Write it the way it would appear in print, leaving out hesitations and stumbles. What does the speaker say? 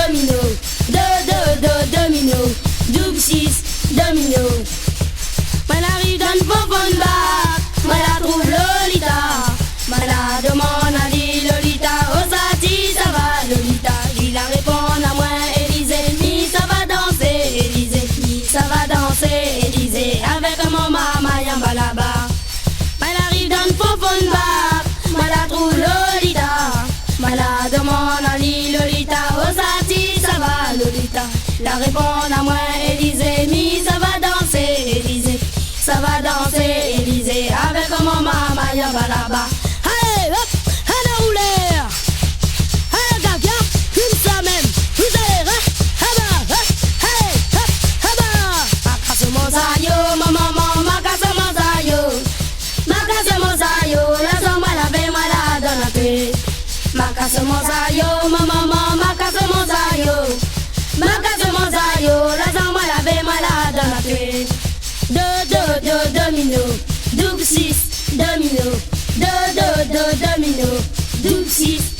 domino, domino, double 6, domino. Moi l'arrive dans le fond de bac, moi la trouve Lolita. Moi la demande à dit Lolita, oh ça dit ça va Lolita. Il la répond à moi Élysée, ni ça va danser Élysée, ni ça va danser Élysée. Avec mon maman yamba là-bas. Moi l'arrive dans le fond de bac, moi la trouve Lolita. Moi la demande à dit Lolita, oh ça dit ça va Lolita. La répond à moi Élysée, ni ça va danser Élysée, ça va danser Élysée. Avec mon maman yamba là-bas. Allez hop, allez rouler, allez gaga, une semaine, vous allez allez hop, macasse mon zayo, maman, macasse mon zayo, macasse mon zayo, la zone malade, malade la paix. Macasse mon zayo, maman, macasse mon zayo, macasse mon zayo, la zone malade, malade la paix. Domino, double 6, domino, domino, double 6.